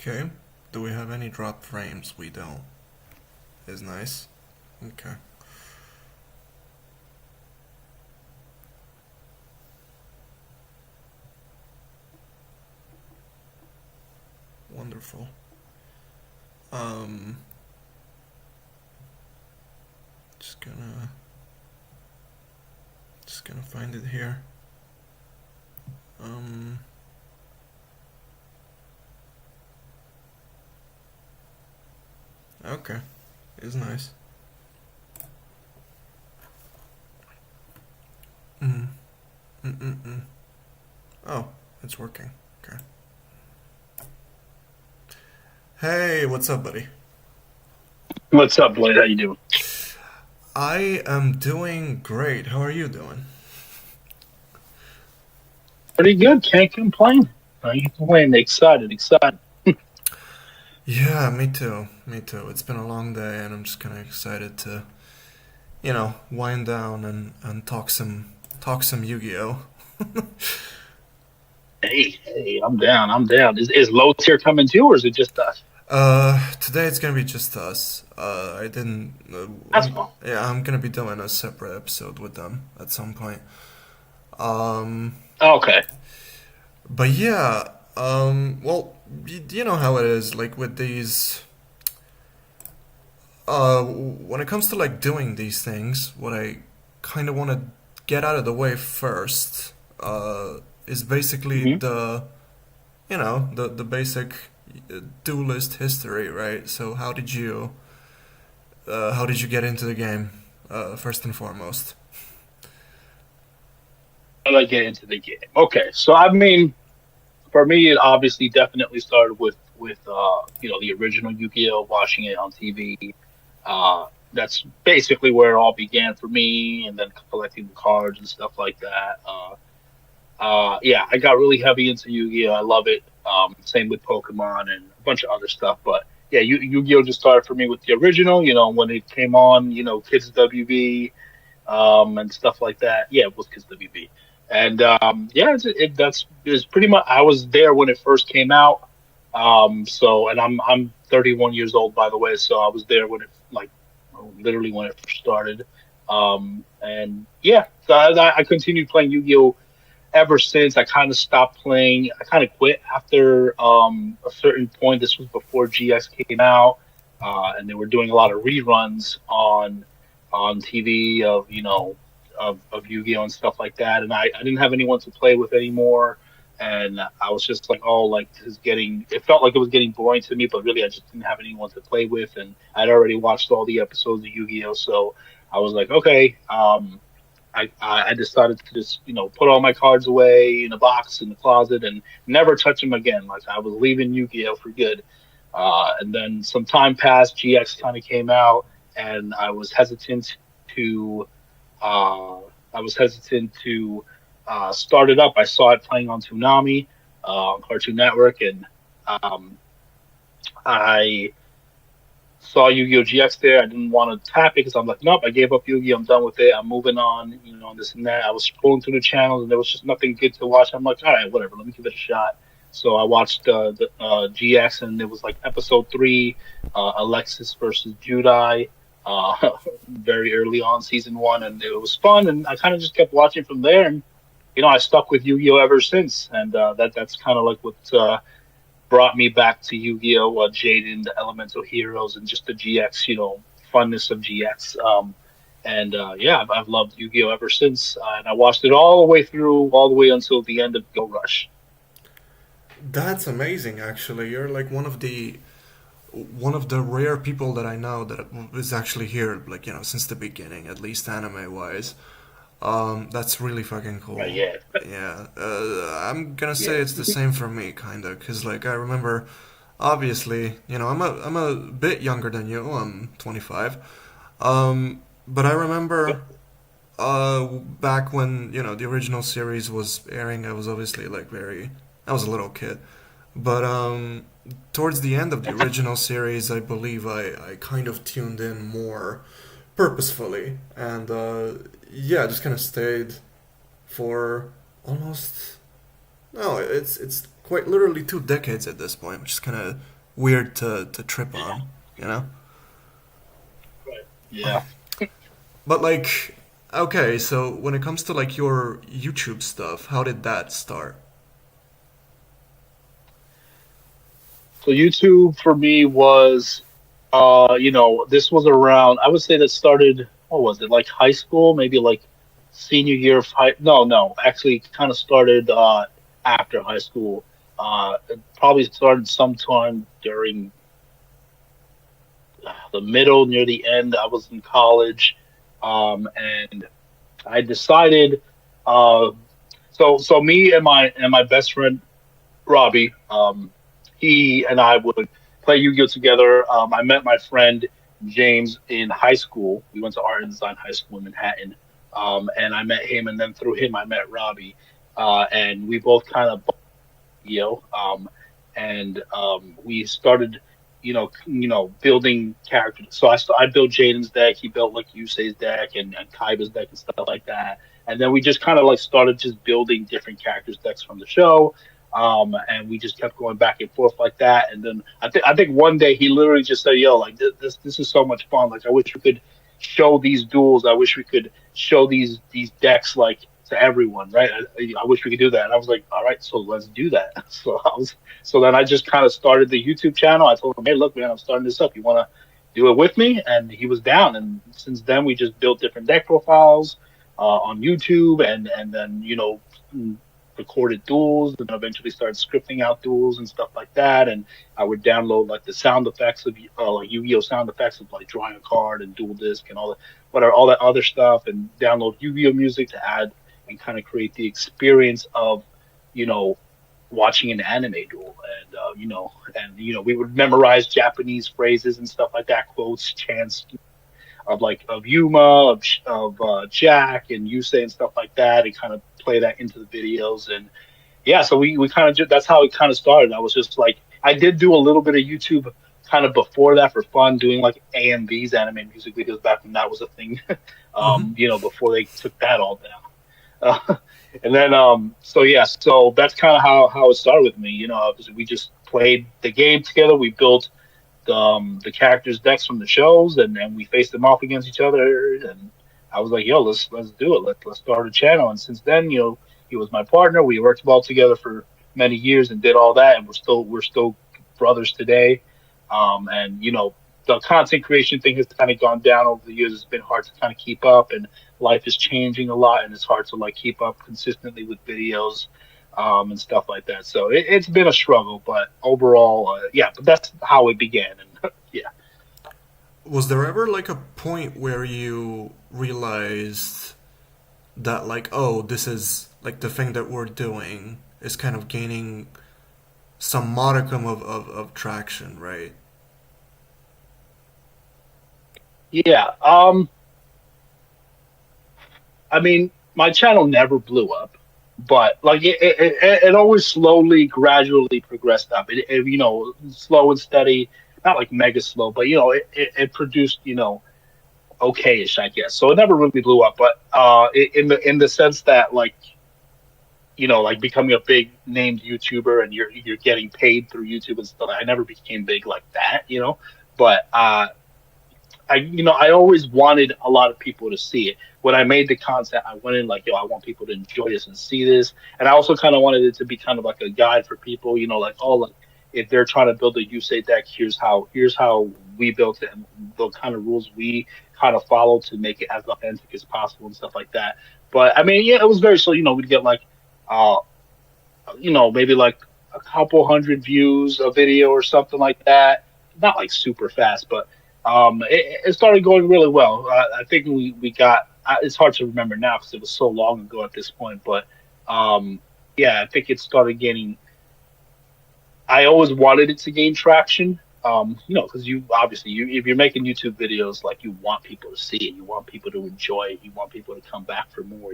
Okay. Do we have any drop frames? We don't. Is nice. Okay. Wonderful. Um, just gonna find it here. Um, okay. Is nice. Mm. Mm-mm-mm. Oh, it's working. Okay. Hey, what's up, buddy? What's up, Blade? How you doing? I am doing great. How are you doing? Pretty good. Can't complain. Can't complain. Excited, excited. Yeah, me too. Me too. It's been a long day, and I'm just kind of excited to, wind down and talk some Yu-Gi-Oh. Hey, I'm down. I'm down. Is low tier coming too, or is it just us? Today it's gonna be just us. I didn't. That's fine. Yeah, I'm gonna be doing a separate episode with them at some point. Um, Okay. but yeah. Well, you know how it is. Like with these. When it comes to like doing these things, what I kind of want to get out of the way first, is basically hmm the basic duelist history, right? So how did you get into the game, first and foremost? How do I get into the game? Okay, so I mean, for me, it obviously definitely started with the original Yu-Gi-Oh, watching it on TV. That's basically where it all began for me, and then collecting the cards and stuff like that. Yeah, I got really heavy into Yu-Gi-Oh. I love it. Same with Pokemon and a bunch of other stuff. But yeah, Yu-Gi-Oh just started for me with the original. When it came on, Kids WB, and stuff like that. Yeah, it was Kids WB. And yeah, it's pretty much. I was there when it first came out. And I'm 31 years old, by the way. So I was there when it like literally when it first started. And yeah, so I continued playing Yu-Gi-Oh ever since. I kind of stopped playing. I kind of quit after a certain point. This was before GX came out, and they were doing a lot of reruns on TV of Yu-Gi-Oh and stuff like that. And I didn't have anyone to play with anymore. And I was just like, oh, like this is getting. It felt like it was getting boring to me, but really, I just didn't have anyone to play with, and I'd already watched all the episodes of Yu-Gi-Oh, so I was like, okay, I decided to just put all my cards away in a box in the closet and never touch them again. Like I was leaving Yu-Gi-Oh for good. And then some time passed. GX kind of came out, and to uh, I was hesitant to start it up. I saw it playing on Toonami, on Cartoon Network, and um, I saw Yu-Gi-Oh! GX there. I didn't want to tap it because I'm like, nope, I gave up Yu-Gi-Oh! I'm done with it. I'm moving on, this and that. I was scrolling through the channels and there was just nothing good to watch. I'm like, all right, whatever, let me give it a shot. So I watched the GX, and it was like episode three, Alexis versus Judai, very early on season one, and it was fun. And I kind of just kept watching from there, and I stuck with Yu-Gi-Oh ever since. And that's kind of like what brought me back to Yu-Gi-Oh! Jaden, the Elemental Heroes, and just the GX, funness of GX. And yeah, I've loved Yu-Gi-Oh! Ever since, and I watched it all the way through, all the way until the end of Go Rush. That's amazing, actually. You're like one of the rare people that I know that is actually here, like since the beginning, at least anime wise. That's really fucking Right? cool. Yeah, Yeah, I'm gonna say yeah. it's the same for me, kinda, cause like I remember, obviously, I'm a bit younger than you. I'm 25. But I remember, back when the original series was airing. I was obviously like I was a little kid, but towards the end of the original series, I believe I kind of tuned in more purposefully, and yeah, just kind of stayed for almost No, it's quite literally 2 decades at this point, which is kind of weird to trip Yeah. on, you know. Right. Yeah. But like, okay, so when it comes to like your YouTube stuff, how did that start? So YouTube for me was, this was around. I would say that started. What was it? Like high school, maybe like senior year of high. No, no, actually, kind of started after high school. It probably started sometime during the middle, near the end. I was in college, and I decided. Uh, so me and my best friend Robbie. He and I would play Yu-Gi-Oh together. I met my friend James in high school. We went to art and design high school in Manhattan. And I met him, and then through him I met Robbie. And we both kind of and we started, building characters. So I built Jaden's deck, he built like Yusei's deck and Kaiba's deck and stuff like that. And then we just kind of like started just building different characters decks from the show. And we just kept going back and forth like that. And then I think one day he literally just said, "Yo, like this is so much fun. Like I wish we could show these duels. I wish we could show these decks like to everyone, right? I wish we could do that." And I was like, "All right, so let's do that." So then I just kind of started the YouTube channel. I told him, "Hey, look, man, I'm starting this up. You want to do it with me?" And he was down. And since then, we just built different deck profiles on YouTube, and then recorded duels, and eventually started scripting out duels and stuff like that. And I would download like the sound effects of like Yu-Gi-Oh sound effects of like drawing a card and dual disc and all that other stuff, and download Yu-Gi-Oh music to add and kind of create the experience of you know watching an anime duel. And we would memorize Japanese phrases and stuff like that, quotes, chants of Yuma, of Jack and Yusei and stuff like that, and kind of play that into the videos. And yeah, so we kind of that's how it kind of started. I was just like, I did do a little bit of YouTube kind of before that for fun, doing like AMVs, anime music videos, back when that was a thing. Mm-hmm. Before they took that all down. Uh, and then so yeah, so that's kind of how it started with me. Obviously we just played the game together. We built the characters' decks from the shows, and we faced them off against each other. And I was like, "Yo, let's do it. Let's start a channel." And since then, he was my partner. We worked well together for many years and did all that, and we're still brothers today. And the content creation thing has kind of gone down over the years. It's been hard to kind of keep up, and life is changing a lot, and it's hard to like keep up consistently with videos and stuff like that. So it's been a struggle, but overall, yeah. But that's how it began, and yeah, Was there ever like a point where you realized that like, oh, this is like the thing that we're doing is kind of gaining some modicum of traction, right? yeah. I mean, my channel never blew up, but like it always slowly, gradually progressed up. Slow and steady, not like mega slow, but it produced okayish, I guess. So it never really blew up, but in the sense that like becoming a big named YouTuber and you're getting paid through YouTube and stuff. I never became big like that. But I always wanted a lot of people to see it. When I made the content, I went in like, yo, I want people to enjoy this and see this. And I also kind of wanted it to be kind of like a guide for people, like, oh, like if they're trying to build a Usei deck, here's how we built it, and the kind of rules we kind of follow to make it as authentic as possible and stuff like that. But I mean, yeah, it was very so. We'd get like uh maybe like a couple hundred views a video or something like that. Not like super fast, but it started going really well. I think we got. It's hard to remember now because it was so long ago at this point, but um, yeah, I think it started gaining. I always wanted it to gain traction. Because you obviously if you're making YouTube videos, like you want people to see it, you want people to enjoy it, you want people to come back for more.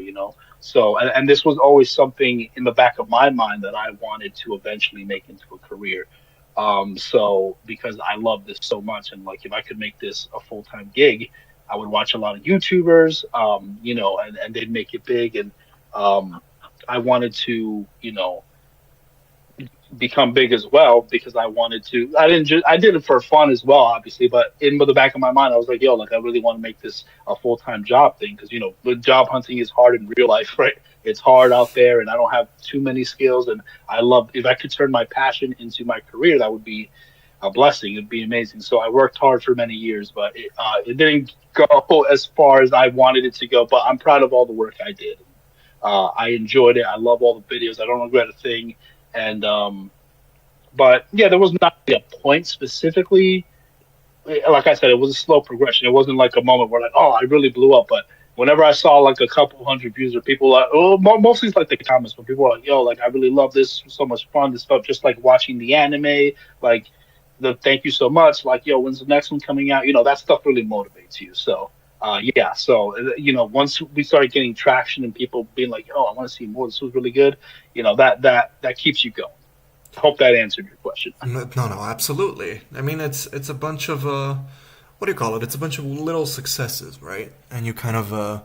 So and this was always something in the back of my mind that I wanted to eventually make into a career. So because I love this so much, and like if I could make this a full time gig, I would watch a lot of YouTubers, and they'd make it big, and um, I wanted to. become big as well because I wanted to. I didn't just I did it for fun as well, obviously, but in the back of my mind, I was like, yo, like I really want to make this a full time job thing because the job hunting is hard in real life, right? It's hard out there, and I don't have too many skills. And I love if I could turn my passion into my career, that would be a blessing. It'd be amazing. So I worked hard for many years, but it didn't go as far as I wanted it to go. But I'm proud of all the work I did. I enjoyed it. I love all the videos. I don't regret a thing. And but yeah, there was not a point specifically. Like I said, it was a slow progression. It wasn't like a moment where like, oh, I really blew up. But whenever I saw like a couple hundred views or people like, oh, mostly it's like the comments when people are like, yo, like I really love this, so much fun. This stuff, just like watching the anime, like the thank you so much, like yo, when's the next one coming out? That stuff really motivates you. So. Yeah, so once we started getting traction and people being like, "Oh, I want to see more. This was really good," that keeps you going. I hope that answered your question. No, no, absolutely. I mean, it's a bunch of what do you call it? It's a bunch of little successes, right? And you kind of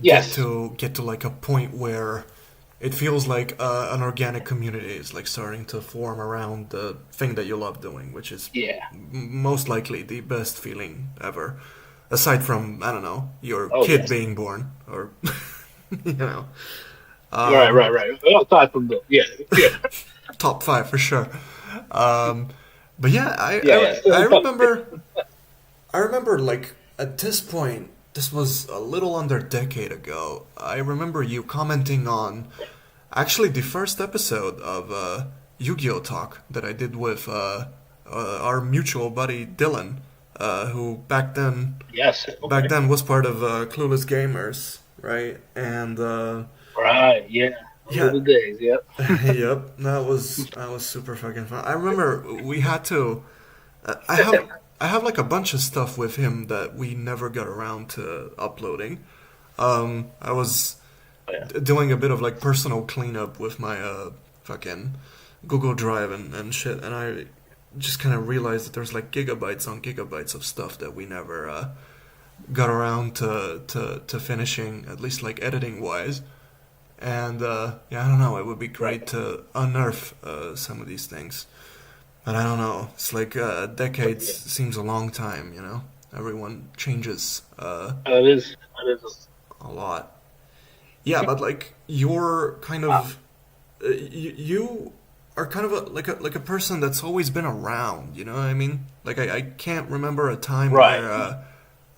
Yes. get to like a point where it feels like an organic community is like starting to form around the thing that you love doing, which is Yeah. most likely the best feeling ever. Aside from, I don't know, your Oh, kid yes. being born, or you know, Right. Right. um, Right. Well, aside from the yeah. Yeah. top five for sure. Um, but yeah, Yeah. Yeah. I remember like at this point, this was a little under a decade ago. I remember you commenting on actually the first episode of Yu-Gi-Oh talk that I did with our mutual buddy Dylan, who Yes. back Okay. then was part of Clueless Gamers, right? And Right. Yeah. Those yeah, are the days. Yep. yep, that was super fucking fun. I remember we had to. I have I have like a bunch of stuff with him that we never got around to uploading. I was Yeah. doing a bit of like personal cleanup with my fucking Google Drive and shit, and I just kind of realized that there's like gigabytes on gigabytes of stuff that we never got around to finishing, at least like editing wise. And yeah, I don't know. It would be Right. great to unearth some of these things. But I don't know. It's like decades Yeah. seems a long time, you know? Everyone changes That is. That is. a lot. Yeah, but like you're kind Uh, of you are kind of like a person that's always been around, you know what I mean? Like I can't remember a time right. where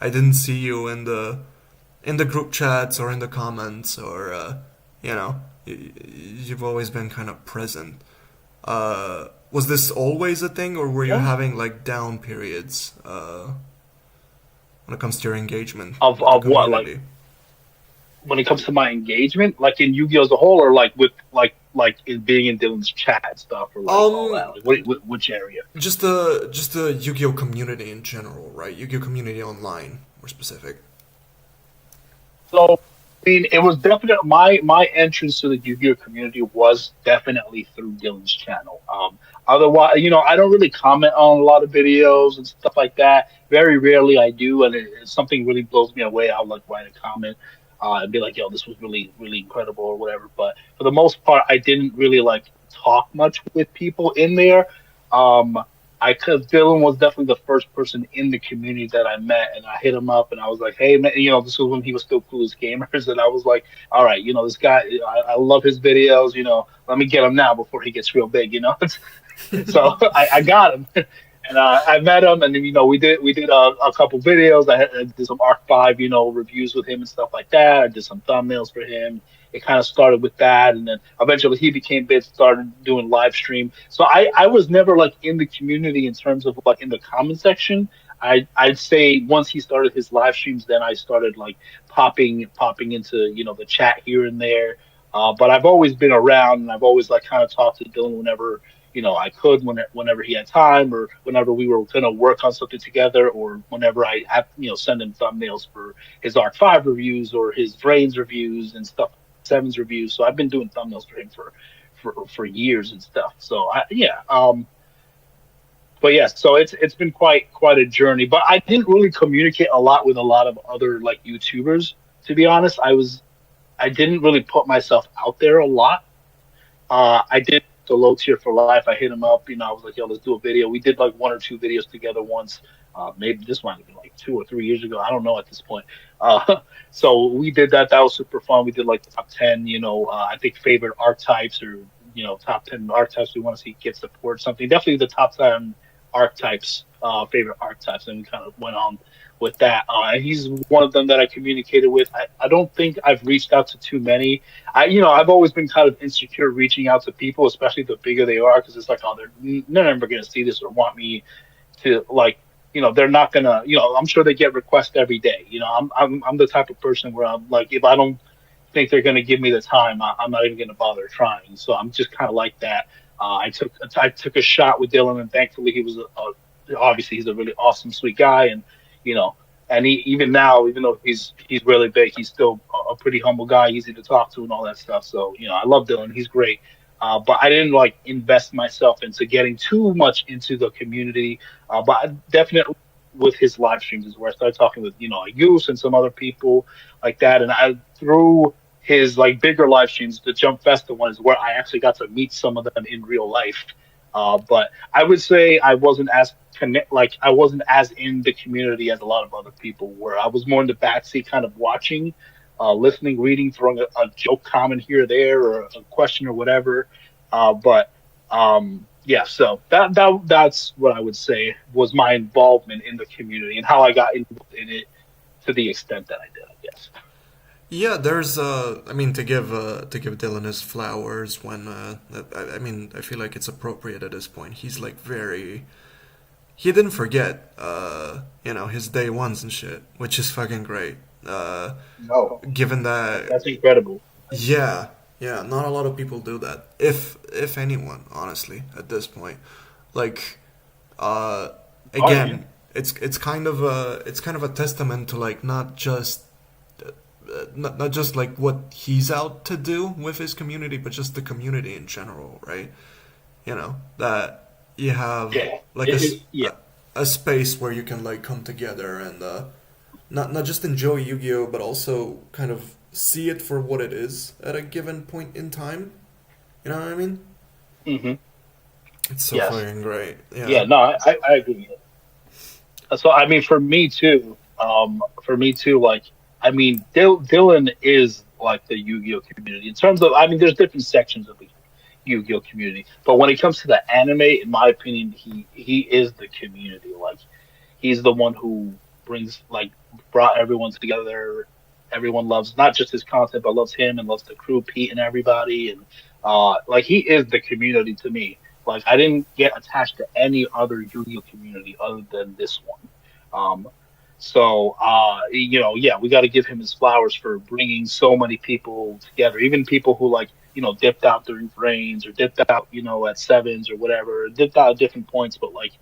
I didn't see you in the group chats or in the comments or you know, you've always been kind of present. Was this always a thing, or were you Yeah. having like down periods when it comes to your engagement with the Of what like community? when it comes to my engagement, like in Yu-Gi-Oh as a whole, or like with like in being in Dylan's chat and stuff, or like all Um, that. Like which area? just the Yu-Gi-Oh community in general, right? Yu-Gi-Oh community online, more specific. So, I mean, it was definitely my entrance to the Yu-Gi-Oh community was definitely through Dylan's channel. Otherwise, I don't really comment on a lot of videos and stuff like that. Very rarely I do, and if something really blows me away, I'll like write a comment and be like, "Yo, this was really really incredible" or whatever. But for the most part, I didn't really like talk much with people in there. Um, cause Dylan was definitely the first person in the community that I met, and I hit him up, and I was like, "Hey, man, this was when he was still Clueless Gamers," and I was like, "All right, this guy, I love his videos, let me get him now before he gets real big, So I got him, and I met him, and then we did a couple videos. I did some Arc Five, reviews with him and stuff like that. I did some thumbnails for him. It kind of started with that, and then eventually he became big, started doing live stream. So I was never like in the community in terms of like in the comment section. I'd say once he started his live streams, then I started like popping into the chat here and there. But I've always been around, and I've always like kind of talked to Dylan whenever I could whenever he had time or whenever we were gonna work on something together or whenever I have send him thumbnails for his Arc Five reviews or his Brains reviews and stuff, Sevens reviews. So I've been doing thumbnails for him for years and stuff. So yeah, but yeah, so it's been quite a journey. But I didn't really communicate a lot with a lot of other like YouTubers. To be honest, I didn't really put myself out there a lot. I did So low tier for life. I hit him up. I was like, yo, let's do a video. We did like one or two videos together once. Maybe this might have been like 2 or 3 years ago. I don't know at this point. Uh, so we did that. That was super fun. We did like the top 10. I think favorite archetypes or top 10 archetypes we want to see get support something. Definitely the top 10 archetypes, favorite archetypes, and we kind of went on with that. And he's one of them that I communicated with. I don't think I've reached out to too many. I've always been kind of insecure reaching out to people, especially the bigger they are, because it's like, oh, they're never gonna see this or want me to like. They're not gonna. I'm sure they get requests every day. I'm the type of person where I'm like, if I don't think they're going to give me the time, I'm not even going to bother trying. So I'm just kind of like that. I took a shot with Dylan, and thankfully he was obviously he's a really awesome, sweet guy, and you know, and he even now, even though he's really big, he's still a pretty humble guy, easy to talk to, and all that stuff. So I love Dylan. He's great. But I didn't like invest myself into getting too much into the community. But definitely with his live streams is where I started talking with like Goose and some other people like that, and I through his like bigger live streams, the Jump Festa one is where I actually got to meet some of them in real life. But I would say I wasn't as I wasn't as in the community as a lot of other people were. I was more in the backseat, kind of watching, listening, reading, throwing a joke comment here or there, or a question or whatever. But yeah, so that's what I would say was my involvement in the community and how I got involved in it to the extent that I did, I guess. Yeah, there's I mean to give Dylan his flowers when I mean I feel like it's appropriate at this point. He's like very he didn't forget his day ones and shit, which is fucking great. No, Given that that's incredible. yeah, yeah, not a lot of people do that. If anyone, honestly, at this point. Like uh Oh yeah. again, it's kind of a testament to like not just like what he's out to do with his community, but just the community in general, right? That you have Yeah. like Yeah. a space where you can like come together and not just enjoy Yu-Gi-Oh, but also kind of see it for what it is at a given point in time. You know what I mean? Hmm. It's so Yes. fucking great. Yeah. Yeah. No, I agree. So I mean, for me too, like I mean, Dylan is like the Yu-Gi-Oh community in terms of. I mean, there's different sections of the Yu-Gi-Oh community, but when it comes to the anime, in my opinion, he is the community. Like he's the one who brought everyone together. Everyone loves not just his content, but loves him and loves the crew, Pete and everybody. And like he is the community to me. Like I didn't get attached to any other Yu-Gi-Oh community other than this one. So yeah, we got to give him his flowers for bringing so many people together, even people who like dipped out during rains or dipped out at sevens or whatever, dipped out at different points, but like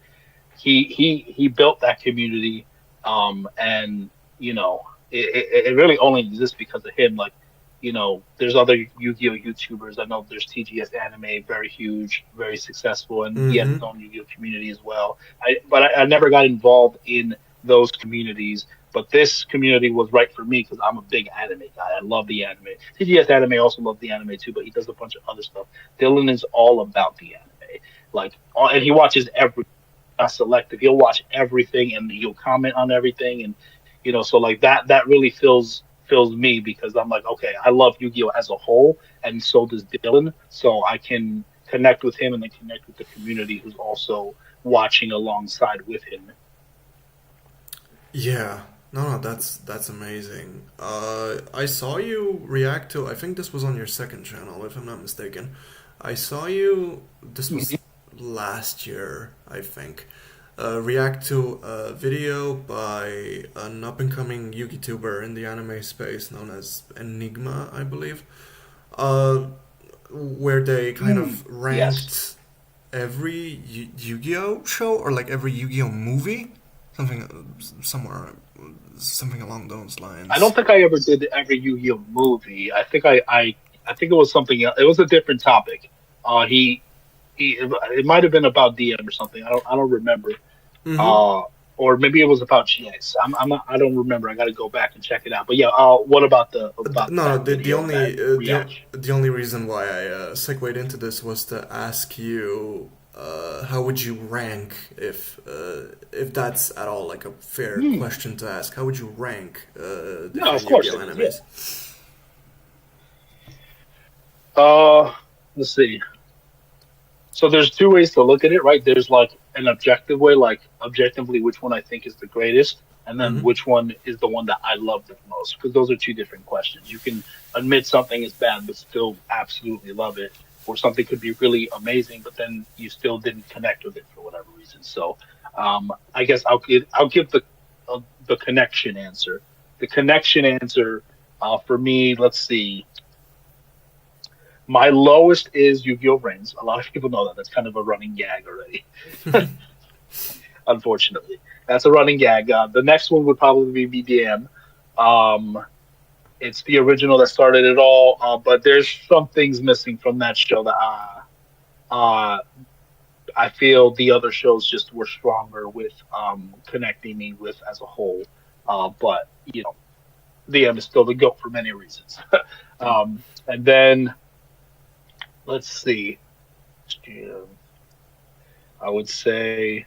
he built that community, and it really only exists because of him. Like, there's other Yu-Gi-Oh YouTubers. I know there's TGS Anime, very huge, very successful, and he has Mm-hmm. his own Yu-Gi-Oh community as well. But I never got involved in those communities. But this community was right for me because I'm a big anime guy. I love the anime. TGS Anime also loves the anime too, but he does a bunch of other stuff. Dylan is all about the anime, like, and he watches every not selective. He'll watch everything and he'll comment on everything, and so like that really fills me because I'm like, okay, I love Yu-Gi-Oh as a whole, and so does Dylan. So I can connect with him and then connect with the community who's also watching alongside with him. Yeah. No, that's amazing. I saw you react to. I think this was on your second channel, if I'm not mistaken. I saw you. This was last year, I think. React to a video by an up and coming YouTuber in the anime space known as Enigma, I believe. Uh, where they kind of Yes. ranked every Yu-Gi-Oh show or like every Yu-Gi-Oh movie, something somewhere, something along those I lines. don't think I ever did every Yu-Gi-Oh movie. I think it was something else. It was a different topic. He it might have been about DM or something. I don't remember. Mm-hmm. Uh, or maybe it was about GX. I don't remember. I got to go back and check it out. But yeah, what about No, that the video, that only reaction? the only reason why I segued into this was to ask you how would you rank if that's at all like a fair Hmm. question to ask. How would you rank No, of different course Yu-Gi-Oh it is. Yeah. animes? Uh, let's see. So there's two ways to look at it, right? There's like an objective way, like objectively which one I think is the greatest, and then Mm-hmm. which one is the one that I love the most. Because those are two different questions. You can admit something is bad, but still absolutely love it, or something could be really amazing, but then you still didn't connect with it for whatever reason. So, I guess I'll give the connection answer. The connection answer, for me, let's see. My lowest is Yu-Gi-Oh! Rings. A lot of people know that. That's kind of a running gag already, unfortunately. That's a running gag. The next one would probably be BDM. Um, it's the original that started it all, but there's some things missing from that show that uh, I feel the other shows just were stronger with connecting me with as a whole. But, DM is still the GOAT for many reasons. And then, let's see. I would say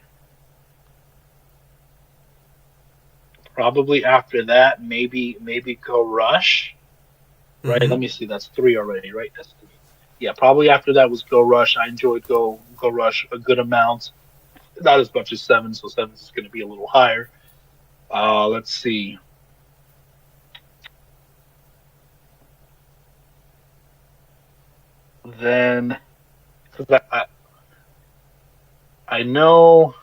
probably after that, maybe Go Rush. Right? Mm-hmm. Let me see. That's three already, right? That's three. Yeah, probably after that was Go Rush. I enjoyed Go Rush a good amount. Not as much as seven, so seven is going to be a little higher. Let's see. Then, because I know.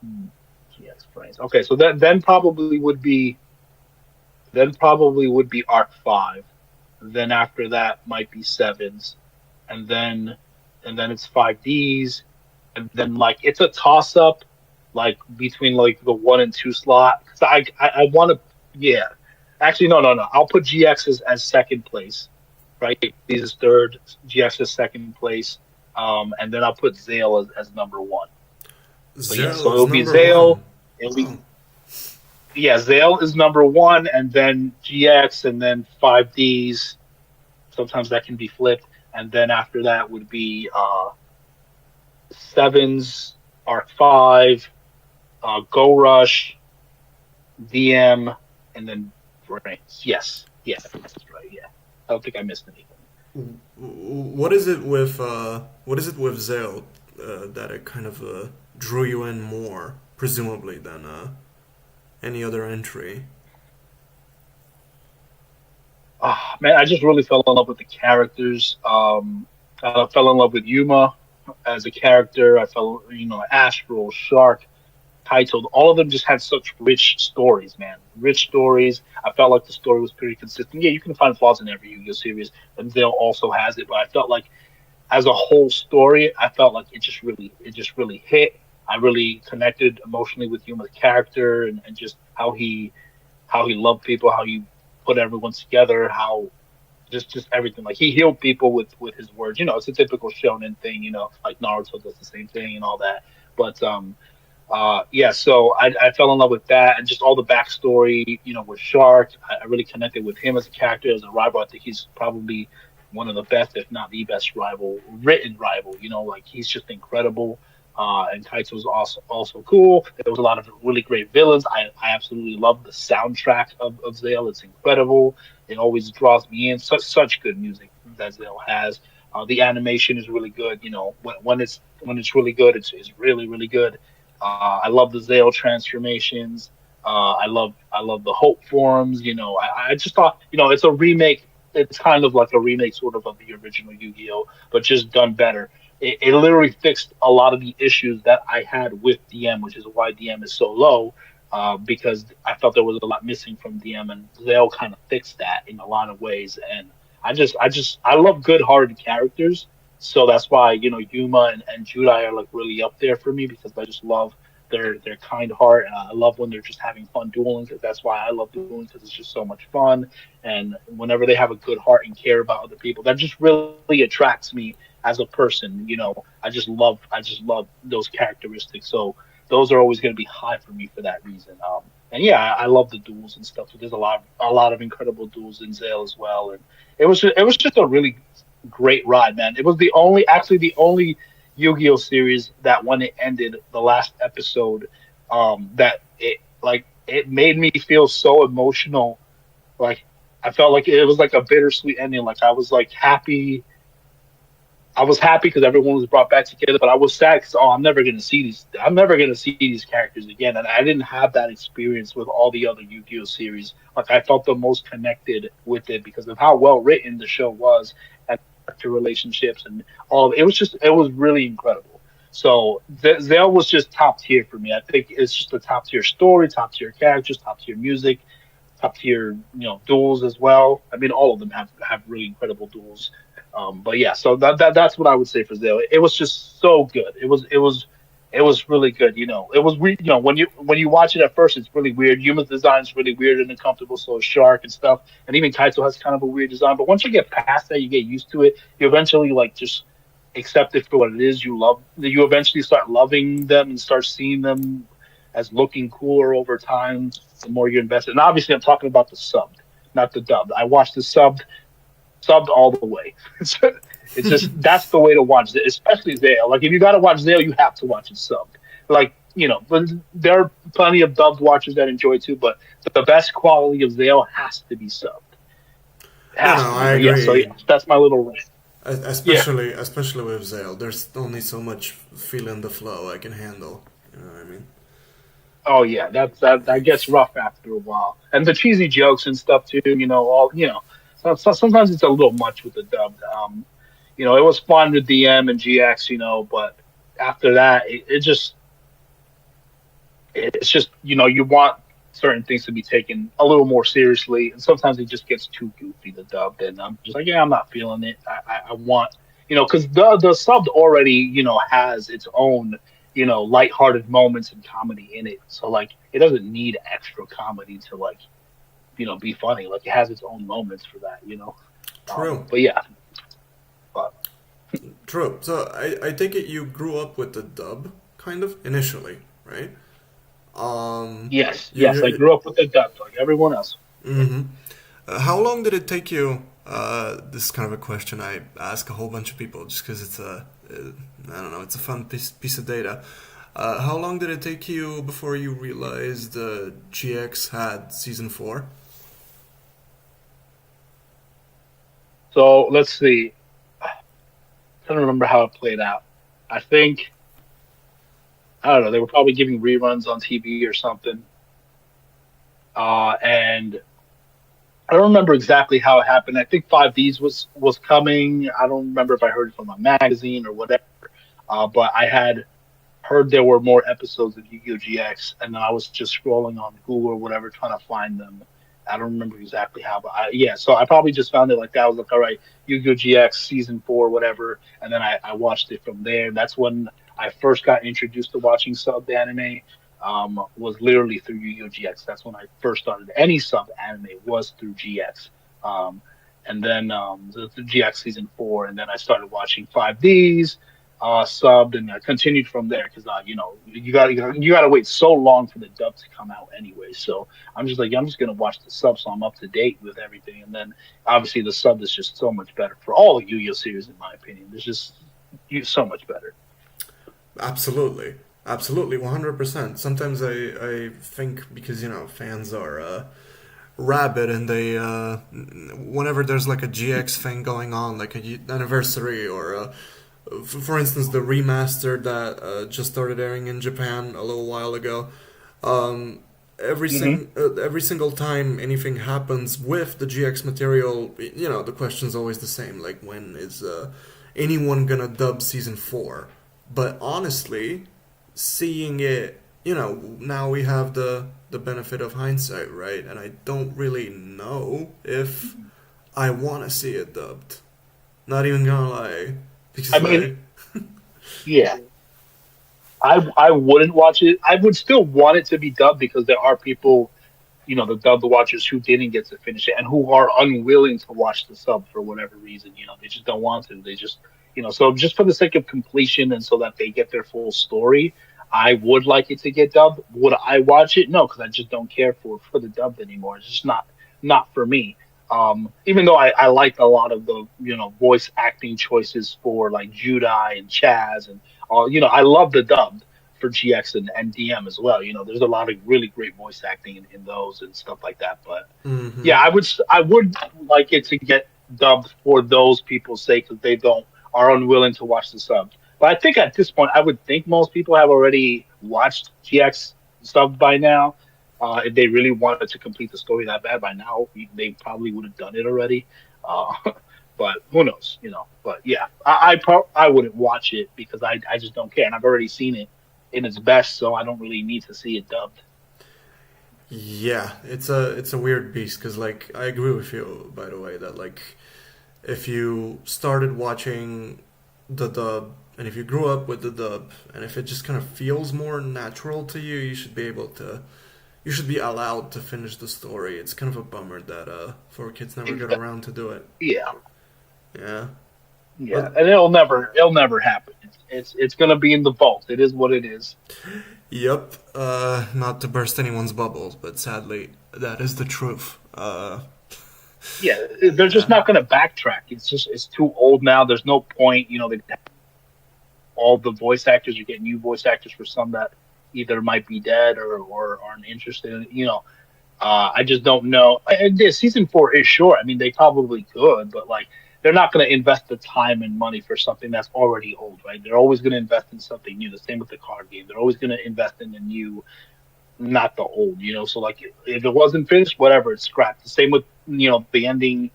GX Brains. Okay, so then probably would be Arc Five. Then after that might be sevens, and then it's 5Ds, and then like it's a toss up, like between like the one and two slot. 'Cause I want to, yeah. Actually, no, no, no. I'll put GX as second place, right? These is third, GX is second place, and then I'll put Zale as number one. So yeah, so Zero is it'll be number Zale. one. It'll be Wow. Yeah, Zale is number one, and then GX, and then 5Ds. Sometimes that can be flipped, and then after that would be sevens, Arc Five, Go Rush, DM, and then Brains. Yes, yeah, that's right. Yeah, I don't think I missed anything. What is it with Zale that it kind of drew you in more, presumably, than any other entry? Man, I just really fell in love with the characters. I fell in love with Yuma as a character. I fell, Astral, Shark, Titled. All of them just had such rich stories, man. Rich stories. I felt like the story was pretty consistent. Yeah, you can find flaws in every Yu-Gi-Oh series, and Zale also has it. But I felt like, as a whole story, I felt like it just really hit. I really connected emotionally with Yuma's character, and just how he loved people, how he put everyone together, how just everything. Like he healed people with his words. It's a typical shonen thing. Like Naruto does the same thing and all that. But yeah, so I fell in love with that and just all the backstory, with Shark. I really connected with him as a character, as a rival. I think he's probably one of the best, if not the best rival, written rival. Like he's just incredible. And Kites was also cool. There was a lot of really great villains. I absolutely love the soundtrack of Zale. It's incredible. It always draws me in. Such good music that Zale has. The animation is really good. When it's really good, it's really really good. I love the Zale transformations. I love the Hope forms. I just thought, it's a remake. It's kind of like a remake, sort of the original Yu-Gi-Oh, but just done better. It literally fixed a lot of the issues that I had with DM, which is why DM is so low. Because I felt there was a lot missing from DM, and Zale kind of fixed that in a lot of ways. And I love good-hearted characters, so that's why Yuma and Judai are like really up there for me because I just love their kind heart. And I love when they're just having fun dueling because that's why I love dueling because it's just so much fun. And whenever they have a good heart and care about other people, that just really attracts me as a person. I just love those characteristics. So those are always going to be high for me for that reason. And yeah, I love the duels and stuff. So there's a lot of incredible duels in Zale as well, and it was just a really great ride, man. It was actually the only Yu-Gi-Oh series that when it ended, the last episode, that it made me feel so emotional. Like I felt like it was like a bittersweet ending. Like I was happy because everyone was brought back together, but I was sad because I'm never gonna see these. I'm never gonna see these characters again, and I didn't have that experience with all the other Yu-Gi-Oh series. Like I felt the most connected with it because of how well written the show was and character relationships and all. It was really incredible. So Zale was just top tier for me. I think it's just a top tier story, top tier characters, top tier music, top tier, duels as well. I mean, all of them have really incredible duels. But yeah, so that's what I would say for Zale. It was just so good. It was really good. It was weird. When you watch it at first, it's really weird. Yuma's design is really weird and uncomfortable. So is Shark and stuff, and even Kaito has kind of a weird design. But once you get past that, you get used to it. You eventually like just accept it for what it is. You eventually start loving them and start seeing them as looking cooler over time. The more you invest, and obviously, I'm talking about the subbed, not the dubbed. I watched the subbed all the way. It's just that's the way to watch it, especially Zale. Like if you got to watch Zale, you have to watch it subbed. Like but there are plenty of dubbed watchers that enjoy it too, but the best quality of Zale has to be subbed. It No, has no, to be. I But yeah, so agree. yeah, that's my little rant. Yeah. Especially with Zale, there's only so much feeling the flow I can handle. You know what I mean? Oh yeah, that gets rough after a while, and the cheesy jokes and stuff too. So sometimes it's a little much with the dubbed. It was fun with DM and GX, but after that, it's just you want certain things to be taken a little more seriously, and sometimes it just gets too goofy the dubbed, and I'm just like, yeah, I'm not feeling it. I want because the subbed already has its own lighthearted moments and comedy in it, so like it doesn't need extra comedy to like be funny. Like it has its own moments for that. True, But yeah, but true. So I take it you grew up with the dub, kind of initially, right? yes, yes, I You grew up with the dubbed like everyone else. mm-hmm. How long did it take you? This is kind of a question I ask a whole bunch of people just because I don't know, it's a fun piece of data. How long did it take you before you realized GX had season 4? So let's see. I don't remember how it played out. I think I don't know. They were probably giving reruns on TV or something. And I don't remember exactly how it happened. I think 5Ds was coming. I don't remember if I heard it from a magazine or whatever. But I had heard there were more episodes of Yu-Gi-Oh! GX, and then I was just scrolling on Google or whatever trying to find them. I don't remember exactly how, but yeah. So I probably just found it like that. I was like, all right, Yu-Gi-Oh! GX season 4, whatever, and then I watched it from there. That's when I first got introduced to watching sub anime. Was literally through Yu-Gi-Oh! GX. That's when I first started. Any sub anime was through GX. Um, and then the GX season 4, and then I started watching 5Ds subbed, and I continued from there because you got to wait so long for the dub to come out anyway. So I'm just gonna watch the sub, so I'm up to date with everything. And then obviously the sub is just so much better for all the Yu-Gi-Oh series, in my opinion. There's just so much better. Absolutely, absolutely, 100%. Sometimes I think because fans are rabid and they whenever there's like a GX thing going on, like a anniversary or for instance, the remaster that just started airing in Japan a little while ago. Um, Hmm. every single time anything happens with the GX material, the question's always the same. Like, when is anyone gonna dub season 4? But honestly, seeing it, now we have the benefit of hindsight, right? And I don't really know if I want to see it dubbed. Not even gonna lie, I because mean, yeah. I wouldn't watch it. I would still want it to be dubbed because there are people, the dub watchers who didn't get to finish it and who are unwilling to watch the sub for whatever reason. They just don't want to. They just, so just for the sake of completion and so that they get their full story, I would like it to get dubbed. Would I watch it? No, because I just don't care for the dubbed anymore. It's just not for me. Even though I like a lot of the voice acting choices for like Judai and Chaz and all, I love the dubbed for GX and DM as well. There's a lot of really great voice acting in those and stuff like that. But Mm-hmm. yeah, I would like it to get dubbed for those people's sake because they don't are unwilling to watch the subs. But I think at this point, I would think most people have already watched GX subbed by now. If they really wanted to complete the story that bad by now, they probably would have done it already. Uh, but who knows, But yeah, I wouldn't watch it because I just don't care, and I've already seen it in its best, so I don't really need to see it dubbed. Yeah, it's a weird beast because like I agree with you by the way that like if you started watching the dub and if you grew up with the dub and if it just kind of feels more natural to you, you should be allowed to finish the story. It's kind of a bummer that four kids never got Exactly. around to do it. Yeah, Yeah, yeah, but and it'll never happen. It's gonna be in the vault. It is what it is. yep. Not to burst anyone's bubbles, but sadly that is the truth. Yeah, they're just Yeah. not gonna backtrack. It's too old now. There's no point. They all the voice actors. You're getting new voice actors for some that either might be dead or aren't interested in. I just don't know. And yeah, season four is short. I mean, they probably could, but like they're not going to invest the time and money for something that's already old, right? They're always going to invest in something new. The same with the card game. They're always going to invest in the new, not the old. So like if it wasn't finished, whatever, it's scrapped. The same with the ending.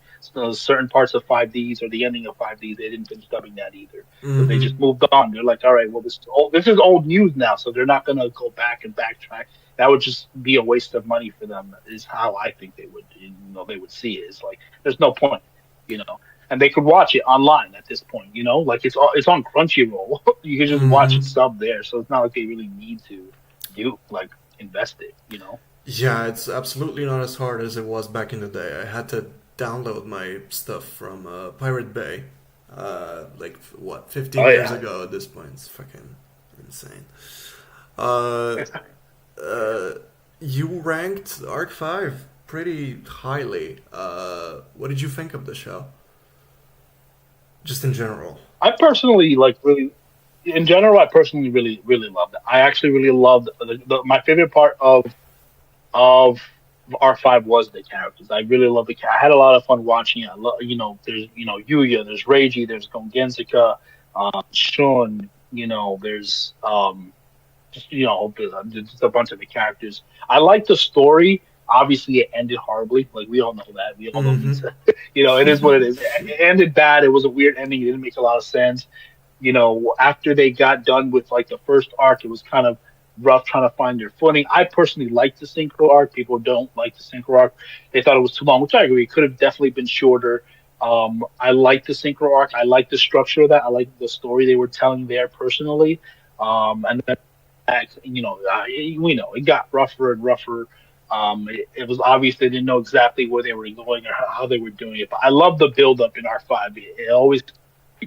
Certain parts of 5Ds or the ending of 5Ds, they didn't finish dubbing that either because they Mm-hmm. just moved on. They're like, all right, well, this is old news now, so they're not going to go back and backtrack. That would just be a waste of money for them. Is how I think they would see it. It's like there's no point, you know. And they could watch it online at this point, like it's on Crunchyroll. You can just watch it Mm-hmm. sub there, so it's not like they really need to do like invest it. Yeah, it's absolutely not as hard as it was back in the day. I had to download my stuff from Pirate Bay, like what, 15 Oh years yeah. ago at this point. It's fucking insane. Uh, uh, you ranked Arc 5 pretty highly. What did you think of the show? Just in general. I personally like really, in general, I personally really really loved it. I actually really loved my favorite part of R5 was the characters. I really love I had a lot of fun watching it. I love, there's Yuya, there's Reiji, there's Gongenzika, Shun. There's just a bunch of the characters. I like the story. Obviously, it ended horribly. Like we all know that. We all don't need Mm-hmm. to. It is what it is. It ended bad. It was a weird ending. It didn't make a lot of sense. After they got done with like the first arc, it was kind of rough trying to find their footing. I personally like the synchro arc. People don't like the synchro arc. They thought it was too long, which I agree. It could have definitely been shorter. I like the synchro arc. I like the structure of that. I like the story they were telling there personally. And then, we know it got rougher and rougher. It was obvious they didn't know exactly where they were going or how they were doing it. But I love the build up in R5. It always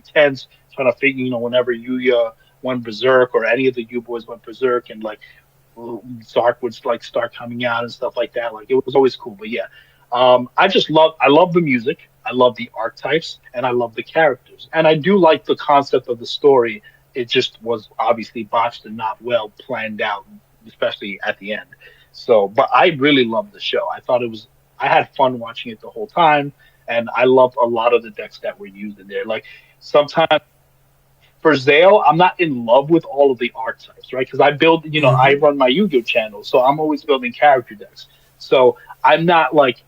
tense, trying to figure, whenever Yuya went berserk or any of the U boys went berserk and like Stark would like start coming out and stuff like that. Like it was always cool. But yeah, I love the music, I love the archetypes, and I love the characters. And I do like the concept of the story. It just was obviously botched and not well planned out, especially at the end. So, but I really loved the show. I had fun watching it the whole time, and I loved a lot of the decks that were used in there. Like sometimes for Zale, I'm not in love with all of the archetypes, right? Because I Mm-hmm. run my Yu-Gi-Oh channel, so I'm always building character decks. So I'm not like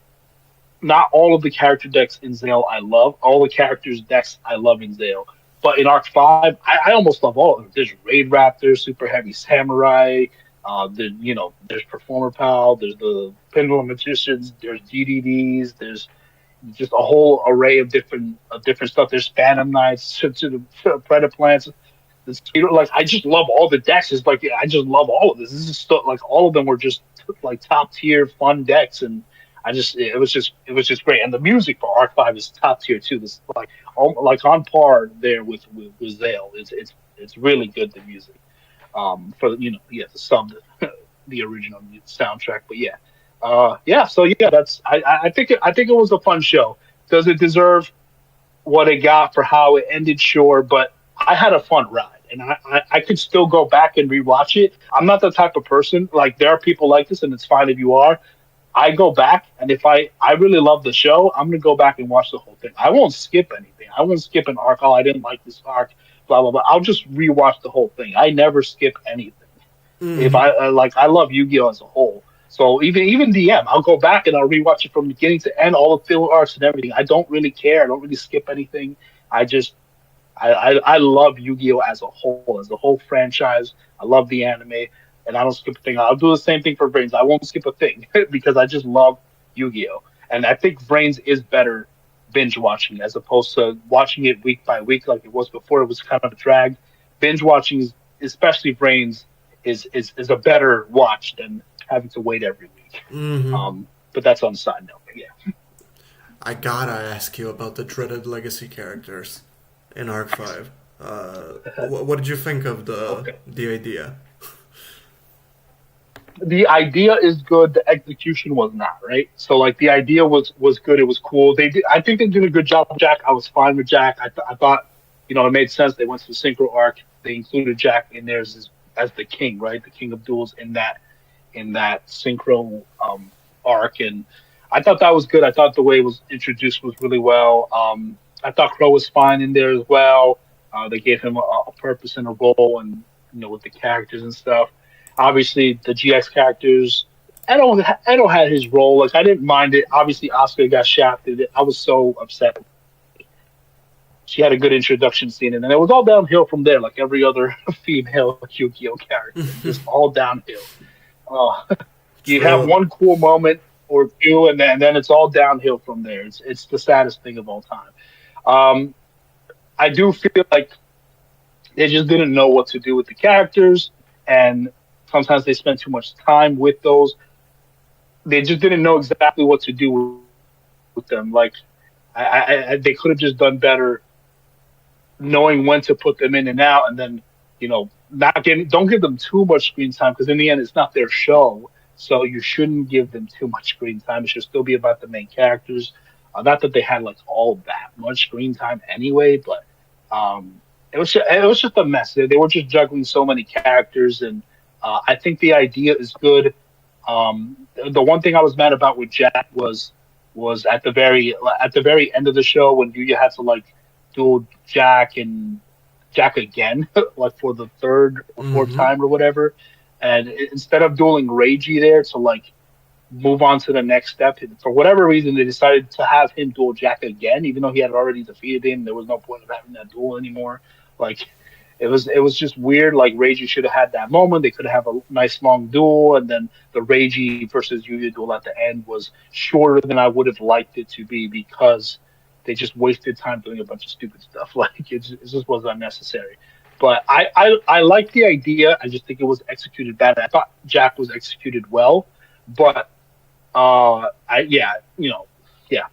not all of the character decks in Zale I love. All the characters decks I love in Zale. But in Arc 5, I almost love all of them. There's Raid Raptor, Super Heavy Samurai, there's Performer Pal, there's the Pendulum Magicians, there's DDDs, there's just a whole array of different stuff. There's Phantom Knights to the Predaplants. Like I just love all the decks. It's like I just love all of this. This is stuff like all of them were just like top tier fun decks, and it was just great. And the music for Arc 5 is top tier too. This like on par there with Zale. It's really good, the music. for the sub the original soundtrack. But yeah, yeah. So yeah, I think it was a fun show. Does it deserve what it got for how it ended? Sure, but I had a fun ride, and I could still go back and rewatch it. I'm not the type of person like there are people like this, and it's fine if you are. I go back, and if I really love the show, I'm gonna go back and watch the whole thing. I won't skip anything. I won't skip an arc. Oh, I didn't like this arc. Blah blah blah. I'll just rewatch the whole thing. I never skip anything. If Mm-hmm. like, I love Yu-Gi-Oh as a whole. So even DM, I'll go back and I'll rewatch it from beginning to end, all the filler arcs and everything. I don't really care. I don't really skip anything. I just I love Yu-Gi-Oh as a whole franchise. I love the anime, and I don't skip a thing. I'll do the same thing for Brains. I won't skip a thing because I just love Yu-Gi-Oh, and I think Brains is better binge watching as opposed to watching it week by week like it was before. It was kind of a drag. Binge watching, especially Brains, is a better watch than having to wait every week. Mm-hmm. But that's on the side note. But yeah. I gotta ask you about the dreaded legacy characters in Arc 5. What did you think of Okay. the idea? The idea is good. The execution was not right. So like the idea was good. It was cool. They did. I think they did a good job with Jack. I was fine with Jack. I thought it made sense. They went to the synchro arc. They included Jack in there as the king, right? The king of duels in that synchro arc, and I thought that was good. I thought the way it was introduced was really well. I thought Crow was fine in there as well. They gave him a purpose and a role, and with the characters and stuff. Obviously, the GX characters. Edo had his role. Like I didn't mind it. Obviously, Oscar got shafted. I was so upset. She had a good introduction scene, and then it was all downhill from there. Like every other female Yu-Gi-Oh character, just all downhill. Uh, you have True. one cool moment or two, and then it's all downhill from there. It's the saddest thing of all time. Um, I do feel like they just didn't know what to do with the characters, and sometimes they spent too much time with those. They just didn't know exactly what to do with them. Like they could have just done better knowing when to put them in and out, and then not giving don't give them too much screen time because in the end it's not their show, so you shouldn't give them too much screen time. It should still be about the main characters. Not that they had like all that much screen time anyway, but it was just a mess. They were just juggling so many characters, and I think the idea is good. The one thing I was mad about with Jack was at the very end of the show when you had to like duel Jack and Jack again, like for the third or fourth Mm-hmm. time or whatever. And instead of dueling Reiji there to like move on to the next step, for whatever reason they decided to have him duel Jack again, even though he had already defeated him. There was no point of having that duel anymore. Like it was just weird. Like Reiji should have had that moment. They could have a nice long duel, and then the Reiji versus Yuya duel at the end was shorter than I would have liked it to be because they just wasted time doing a bunch of stupid stuff. Like it just was unnecessary. But I like the idea. I just think it was executed bad. I thought Jack was executed well, but I yeah, yeah.